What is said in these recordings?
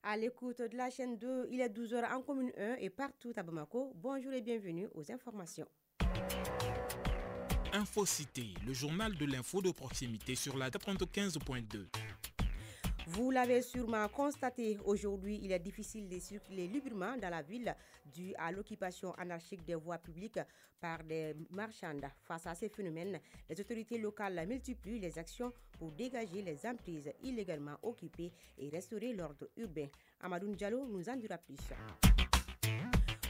À l'écoute de la chaîne 2, il est 12 h en commune 1 et partout à Bamako. Bonjour et bienvenue aux informations. Infocité, le journal de l'info de proximité sur la 95.2. Vous l'avez sûrement constaté, aujourd'hui, il est difficile de circuler librement dans la ville dû à l'occupation anarchique des voies publiques par des marchands. Face à ces phénomènes, les autorités locales multiplient les actions pour dégager les emprises illégalement occupées et restaurer l'ordre urbain. Amadou Diallo nous en dira plus.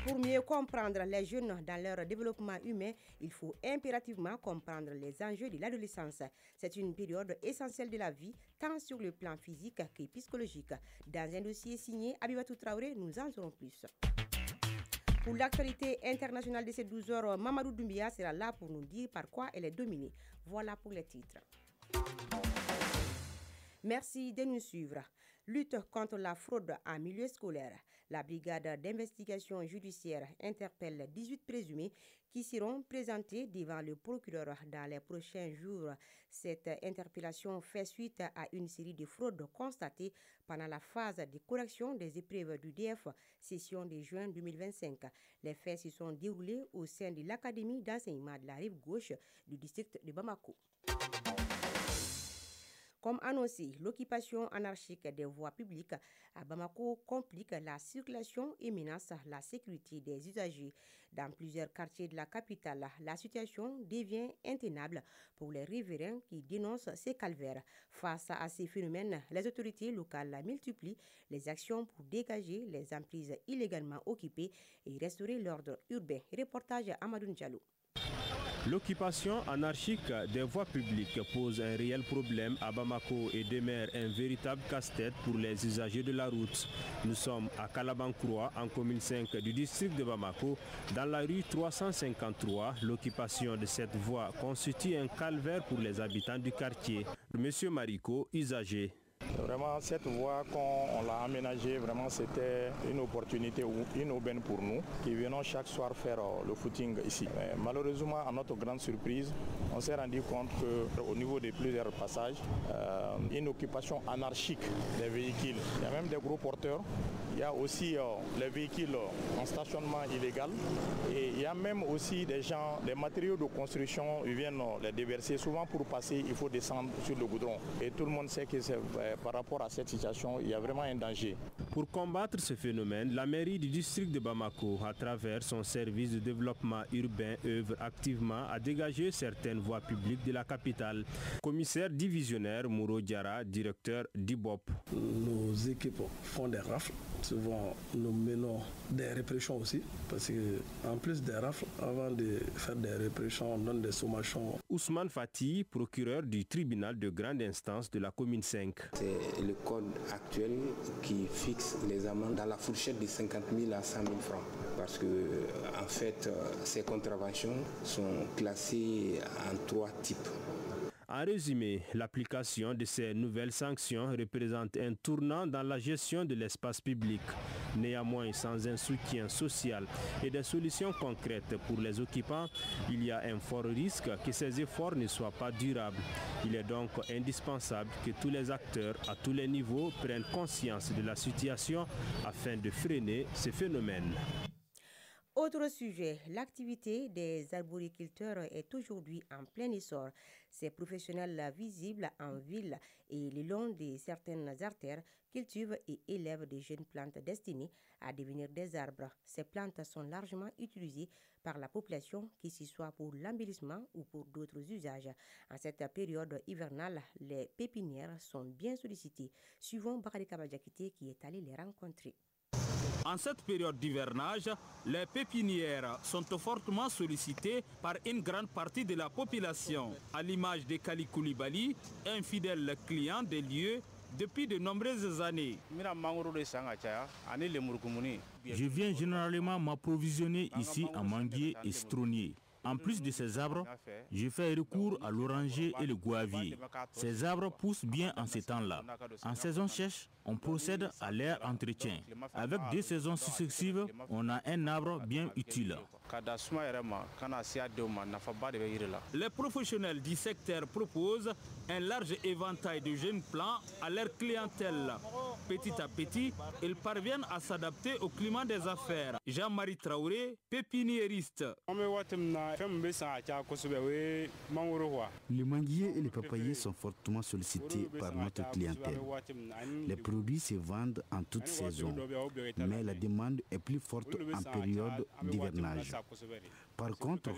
Pour mieux comprendre les jeunes dans leur développement humain, il faut impérativement comprendre les enjeux de l'adolescence. C'est une période essentielle de la vie, tant sur le plan physique que psychologique. Dans un dossier signé Abibatou Traoré, nous en saurons plus. Pour l'actualité internationale de ces 12 heures, Mamadou Doumbia sera là pour nous dire par quoi elle est dominée. Voilà pour les titres. Merci de nous suivre. Lutte contre la fraude en milieu scolaire. La brigade d'investigation judiciaire interpelle 18 présumés qui seront présentés devant le procureur dans les prochains jours. Cette interpellation fait suite à une série de fraudes constatées pendant la phase de correction des épreuves du DF session de juin 2025. Les faits se sont déroulés au sein de l'Académie d'enseignement de la rive gauche du district de Bamako. Comme annoncé, l'occupation anarchique des voies publiques à Bamako complique la circulation et menace la sécurité des usagers. Dans plusieurs quartiers de la capitale, la situation devient intenable pour les riverains qui dénoncent ces calvaires. Face à ces phénomènes, les autorités locales multiplient les actions pour dégager les emprises illégalement occupées et restaurer l'ordre urbain. Reportage Amadou Diallo. L'occupation anarchique des voies publiques pose un réel problème à Bamako et demeure un véritable casse-tête pour les usagers de la route. Nous sommes à Kalabankroa, en commune 5 du district de Bamako, dans la rue 353. L'occupation de cette voie constitue un calvaire pour les habitants du quartier. Monsieur Mariko, usager. Vraiment, cette voie, quand on l'a aménagée, vraiment c'était une opportunité ou une aubaine pour nous qui venons chaque soir faire le footing ici. Mais malheureusement, à notre grande surprise, on s'est rendu compte qu'au niveau de plusieurs passages, une occupation anarchique des véhicules. Il y a même des gros porteurs. Il y a aussi les véhicules en stationnement illégal et il y a même aussi des gens, des matériaux de construction, ils viennent les déverser. Souvent pour passer, il faut descendre sur le goudron. Et tout le monde sait que par rapport à cette situation, il y a vraiment un danger. Pour combattre ce phénomène, la mairie du district de Bamako, à travers son service de développement urbain, œuvre activement à dégager certaines voies publiques de la capitale. Commissaire divisionnaire Mouro Diara, directeur d'IBOP. Nos équipes font des rafles. Souvent, nous menons des répressions aussi, parce qu'en plus des rafles, avant de faire des répressions, on donne des sommations. Ousmane Fati, procureur du tribunal de grande instance de la commune 5. C'est le code actuel qui fixe les amendes dans la fourchette de 50 000 à 100 000 francs. Parce que, en fait, ces contraventions sont classées en 3 types. En résumé, l'application de ces nouvelles sanctions représente un tournant dans la gestion de l'espace public. Néanmoins, sans un soutien social et des solutions concrètes pour les occupants, il y a un fort risque que ces efforts ne soient pas durables. Il est donc indispensable que tous les acteurs à tous les niveaux prennent conscience de la situation afin de freiner ce phénomène. Autre sujet, l'activité des arboriculteurs est aujourd'hui en plein essor. Ces professionnels visibles en ville et le long de certaines artères cultivent et élèvent des jeunes plantes destinées à devenir des arbres. Ces plantes sont largement utilisées par la population, que ce soit pour l'embellissement ou pour d'autres usages. En cette période hivernale, les pépinières sont bien sollicitées. Suivons Bakary Kabadjakité qui est allé les rencontrer. En cette période d'hivernage, les pépinières sont fortement sollicitées par une grande partie de la population. À l'image de Kali Koulibaly, un fidèle client des lieux depuis de nombreuses années. Je viens généralement m'approvisionner ici en manguier et citronnier. En plus de ces arbres, je fais recours à l'oranger et le goavier. Ces arbres poussent bien en ces temps-là. En saison sèche, on procède à leur entretien. Avec 2 saisons successives, on a un arbre bien utile. Les professionnels du secteur proposent un large éventail de jeunes plants à leur clientèle. Petit à petit, ils parviennent à s'adapter au climat des affaires. Jean-Marie Traoré, pépiniériste. Les manguiers et les papayers sont fortement sollicités par notre clientèle. Les produits se vendent en toute saison, mais la demande est plus forte en période d'hivernage. Par contre,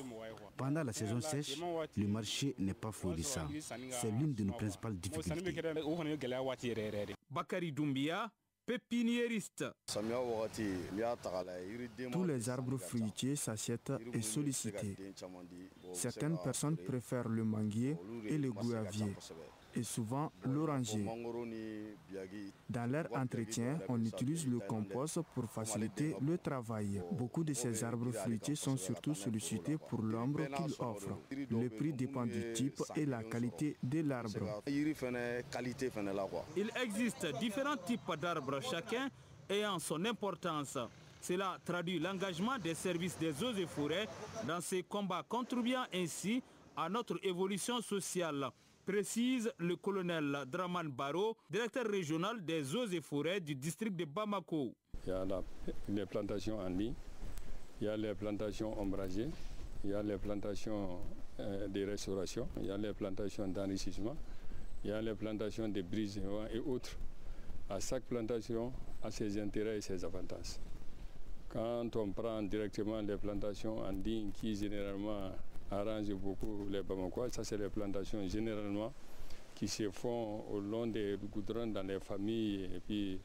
pendant la saison sèche, le marché n'est pas florissant. C'est l'une de nos principales difficultés. Bakary Doumbia, pépiniériste. Tous les arbres fruitiers s'achètent et sollicités. Certaines personnes préfèrent le manguier et le gouavier, et souvent l'oranger. Dans leur entretien, on utilise le compost pour faciliter le travail. Beaucoup de ces arbres fruitiers sont surtout sollicités pour l'ombre qu'ils offrent. Le prix dépend du type et la qualité de l'arbre. Il existe différents types d'arbres, chacun ayant son importance. Cela traduit l'engagement des services des eaux et forêts dans ces combats, contribuant ainsi à notre évolution sociale, précise le colonel Draman Baro, directeur régional des eaux et forêts du district de Bamako. Il y a les plantations en ligne, il y a les plantations ombragées, il y a les plantations de restauration, il y a les plantations d'enrichissement, il y a les plantations de brise et autres. À chaque plantation a ses intérêts et ses avantages. Quand on prend directement les plantations en ligne qui généralement arrangent beaucoup les Bamakois, ça c'est les plantations généralement qui se font au long des goudrons dans les familles et puis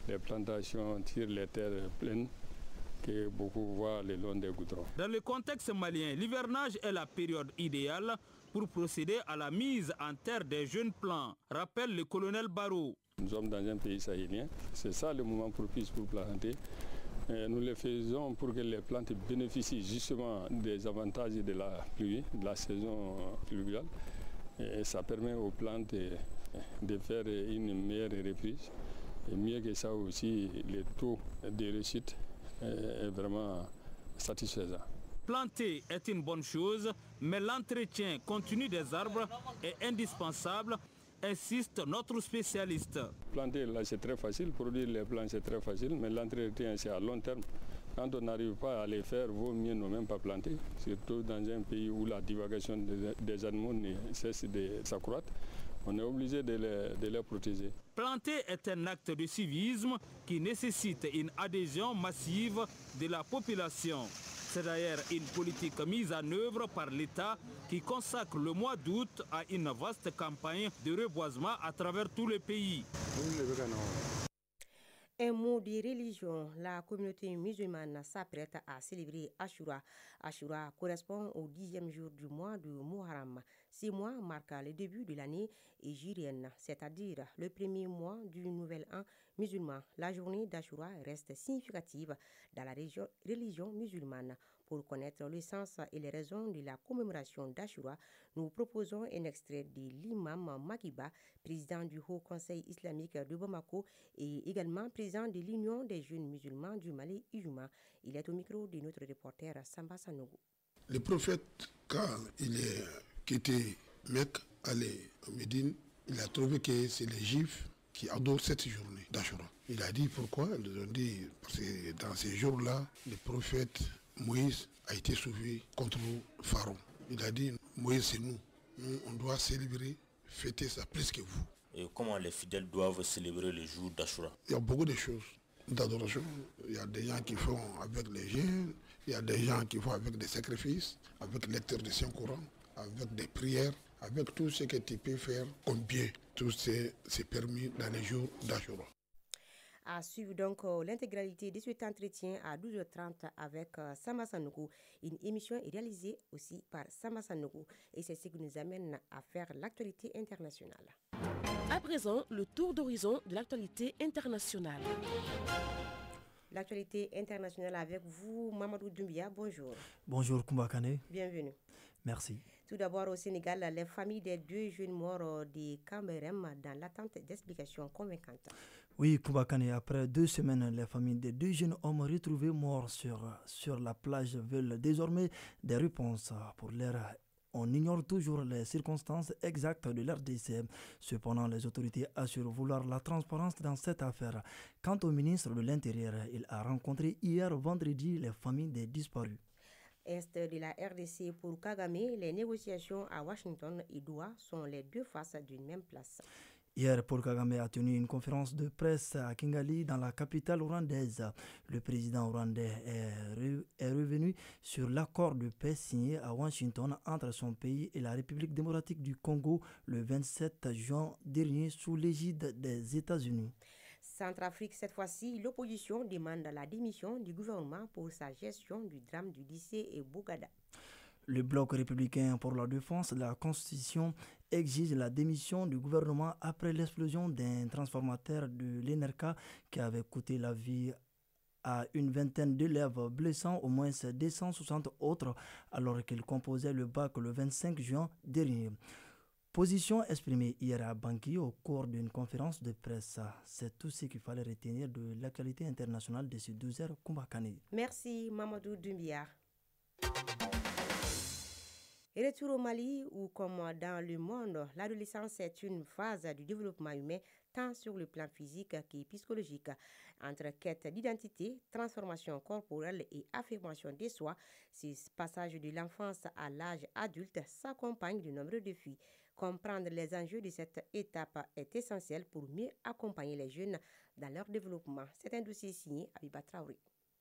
les plantations tirent les terres pleines que beaucoup voient le long des goudrons. Dans le contexte malien, l'hivernage est la période idéale pour procéder à la mise en terre des jeunes plants, rappelle le colonel Barou. Nous sommes dans un pays sahélien, c'est ça le moment propice pour planter. Et nous le faisons pour que les plantes bénéficient justement des avantages de la pluie, de la saison pluviale. Et ça permet aux plantes de faire une meilleure reprise. Et mieux que ça aussi, le taux de réussite est vraiment satisfaisant. Planter est une bonne chose, mais l'entretien continu des arbres est indispensable, insiste notre spécialiste. Planter là c'est très facile, produire les plants c'est très facile, mais l'entretien c'est à long terme. Quand on n'arrive pas à les faire, vaut mieux ne même pas planter, surtout dans un pays où la divagation des animaux ne cesse de s'accroître. On est obligé de les protéger. Planter est un acte de civisme qui nécessite une adhésion massive de la population. C'est d'ailleurs une politique mise en œuvre par l'État qui consacre le mois d'août à une vaste campagne de reboisement à travers tout le pays. Un mot de religion, la communauté musulmane s'apprête à célébrer Ashura. Ashura correspond au 10e jour du mois de Muharram. Ce mois marque le début de l'année hégirienne, c'est-à-dire le premier mois du nouvel an musulman. La journée d'Ashura reste significative dans la religion musulmane. Pour connaître le sens et les raisons de la commémoration d'Ashura, nous proposons un extrait de l'imam Makiba, président du Haut Conseil islamique de Bamako et également président de l'Union des jeunes musulmans du Mali, Ijuma. Il est au micro de notre reporter Samba Sanogo. Le prophète, quand il est quitté Mecque, allé à Médine, il a trouvé que c'est les Juifs qui adorent cette journée d'Ashura. Il a dit pourquoi? Ils ont dit parce que dans ces jours-là, le prophète Moïse a été sauvé contre Pharaon. Il a dit, Moïse c'est nous. Nous, on doit célébrer, fêter ça plus que vous. Et comment les fidèles doivent célébrer le jour d'Ashura? Il y a beaucoup de choses d'adoration. Il y a des gens qui font avec les jeûnes, il y a des gens qui font avec des sacrifices, avec lecture du Saint-Coran, avec des prières, avec tout ce que tu peux faire comme bien. Tout c'est permis dans les jours d'Ashura. À suivre donc l'intégralité de cet entretien à 12h30 avec Samba Sanogo. Une émission est réalisée aussi par Samba Sanogo et c'est ce qui nous amène à faire l'actualité internationale. À présent, le tour d'horizon de l'actualité internationale. L'actualité internationale avec vous, Mamadou Doumbia, bonjour. Bonjour Koumbakane. Bienvenue. Merci. Tout d'abord au Sénégal, les familles des 2 jeunes morts de Cameroun dans l'attente d'explications convaincantes. Oui, Koubakane, après 2 semaines, les familles des 2 jeunes hommes retrouvés morts sur la plage veulent désormais des réponses. Pour l'heure, on ignore toujours les circonstances exactes de leur décès. Cependant, les autorités assurent vouloir la transparence dans cette affaire. Quant au ministre de l'Intérieur, il a rencontré hier vendredi les familles des disparus. Est de la RDC pour Kagame, les négociations à Washington et Doha sont les deux faces d'une même place. Hier, Paul Kagame a tenu une conférence de presse à Kigali, dans la capitale rwandaise. Le président rwandais est revenu sur l'accord de paix signé à Washington entre son pays et la République démocratique du Congo le 27 juin dernier sous l'égide des États-Unis. Centrafrique, cette fois-ci, l'opposition demande la démission du gouvernement pour sa gestion du drame du lycée et Bougada. Le bloc républicain pour la défense de la Constitution exige la démission du gouvernement après l'explosion d'un transformateur de l'ENERCA qui avait coûté la vie à une vingtaine d'élèves, blessant au moins 260 autres alors qu'ils composaient le bac le 25 juin dernier. Position exprimée hier à Bangui au cours d'une conférence de presse. C'est tout ce qu'il fallait retenir de l'actualité internationale de ces 12 heures. Koubakane. Merci Mamadou Doumbia. Et retour au Mali, où comme dans le monde, l'adolescence est une phase du développement humain, tant sur le plan physique que psychologique. Entre quête d'identité, transformation corporelle et affirmation de soi, ce passage de l'enfance à l'âge adulte s'accompagne de nombreux défis. Comprendre les enjeux de cette étape est essentiel pour mieux accompagner les jeunes dans leur développement. C'est un dossier signé Abiba Traoré.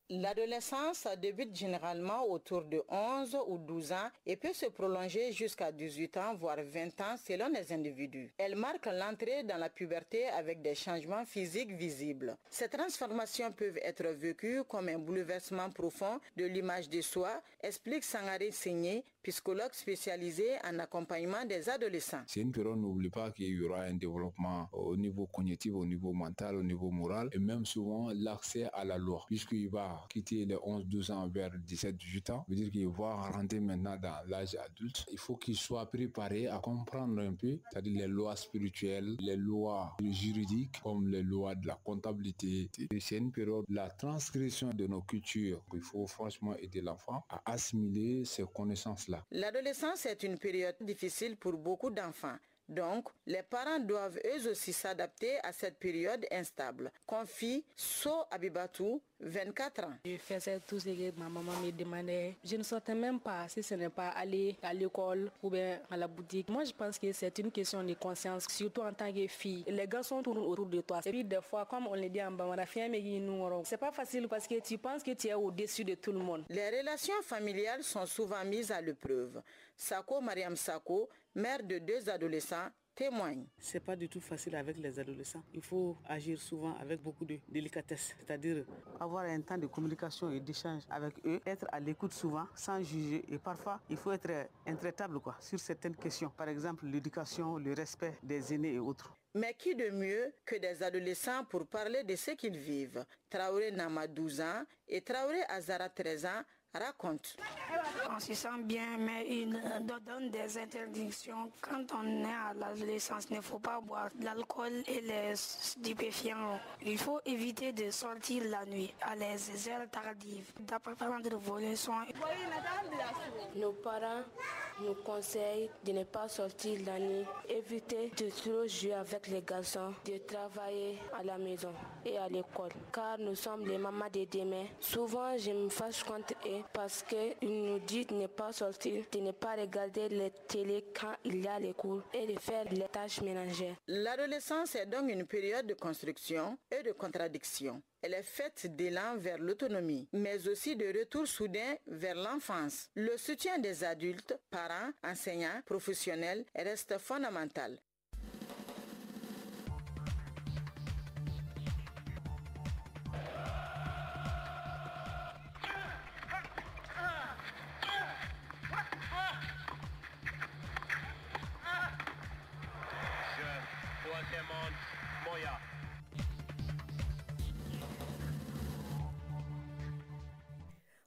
L'adolescence débute généralement autour de 11 ou 12 ans et peut se prolonger jusqu'à 18 ans, voire 20 ans selon les individus. Elle marque l'entrée dans la puberté avec des changements physiques visibles. Ces transformations peuvent être vécues comme un bouleversement profond de l'image de soi, explique Sangaré Signé, psychologue spécialisé en accompagnement des adolescents. C'est une période, n'oublie pas qu'il y aura un développement au niveau cognitif, au niveau mental, au niveau moral et même souvent l'accès à la loi, puisqu'il va quitter les 11-12 ans vers 17-18 ans, veut dire qu'il va rentrer maintenant dans l'âge adulte. Il faut qu'il soit préparé à comprendre un peu, c'est-à-dire les lois spirituelles, les lois juridiques, comme les lois de la comptabilité. Et c'est une période de la transgression de nos cultures. Il faut franchement aider l'enfant à assimiler ces connaissances-là. L'adolescence est une période difficile pour beaucoup d'enfants. Donc, les parents doivent eux aussi s'adapter à cette période instable. Confie So Abibatou, 24 ans. Je faisais tout ce que ma maman me demandait. Je ne sortais même pas si ce n'est pas aller à l'école ou bien à la boutique. Moi, je pense que c'est une question de conscience, surtout en tant que fille. Les garçons tournent autour de toi. Et puis, des fois, comme on le dit en Bambara, c'est pas facile parce que tu penses que tu es au-dessus de tout le monde. Les relations familiales sont souvent mises à l'épreuve. Sako Mariam Sako, mère de 2 adolescents, témoigne. C'est pas du tout facile avec les adolescents. Il faut agir souvent avec beaucoup de délicatesse, c'est-à-dire avoir un temps de communication et d'échange avec eux, être à l'écoute souvent, sans juger. Et parfois, il faut être intraitable sur certaines questions. Par exemple, l'éducation, le respect des aînés et autres. Mais qui de mieux que des adolescents pour parler de ce qu'ils vivent? Traoré Nama 12 ans et Traoré Azara 13 ans raconte. On se sent bien, mais il donne des interdictions. Quand on est à l'adolescence, il ne faut pas boire de l'alcool et les stupéfiants. Il faut éviter de sortir la nuit à les heures tardives, d'apprendre de voler soin. Nos parents nous conseillent de ne pas sortir la nuit, éviter de trop jouer avec les garçons, de travailler à la maison et à l'école, car nous sommes les mamans de demain. Souvent, je me fâche contre eux parce qu'ils nous disent de ne pas sortir, de ne pas regarder les télé quand il y a les cours et de faire les tâches ménagères. L'adolescence est donc une période de construction et de contradiction. Elle est faite d'élan vers l'autonomie, mais aussi de retour soudain vers l'enfance. Le soutien des adultes, parents, enseignants, professionnels reste fondamental.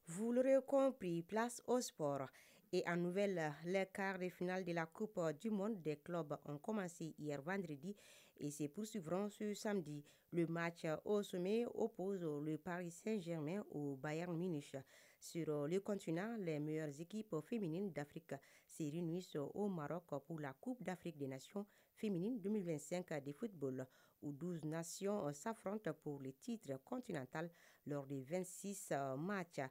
Vous l'aurez compris, place au sport. Et en nouvelle, les quarts de finale de la Coupe du Monde des clubs ont commencé hier vendredi et se poursuivront ce samedi. Le match au sommet oppose le Paris Saint-Germain au Bayern Munich. Sur le continent, les meilleures équipes féminines d'Afrique se réunissent au Maroc pour la Coupe d'Afrique des Nations féminines 2025 de football, où 12 nations s'affrontent pour le titre continental lors des 26 matchs.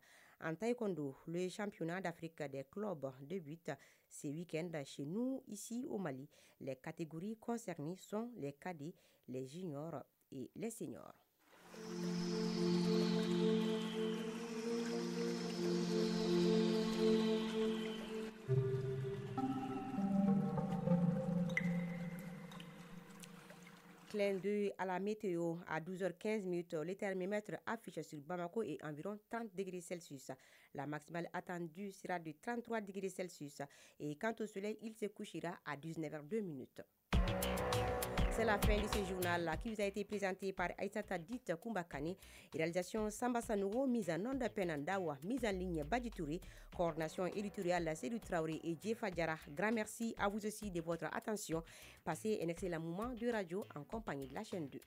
En taekwondo, le championnat d'Afrique des clubs débute ce week-end chez nous, ici au Mali. Les catégories concernées sont les cadets, les juniors et les seniors. Clin d'œil à la météo, à 12h15, le thermomètre affiche sur Bamako et environ 30 degrés Celsius. La maximale attendue sera de 33 degrés Celsius. Et quant au soleil, il se couchera à 19h02. C'est la fin de ce journal qui vous a été présenté par Aïssata Dit Koumbakani. Réalisation Samba Sanogo, mise en onde Penandawa, mise en ligne Badjitouri, coordination éditoriale Cédou Traoré et Djefa Diarra. Grand merci à vous aussi de votre attention. Passez un excellent moment de radio en compagnie de la chaîne 2.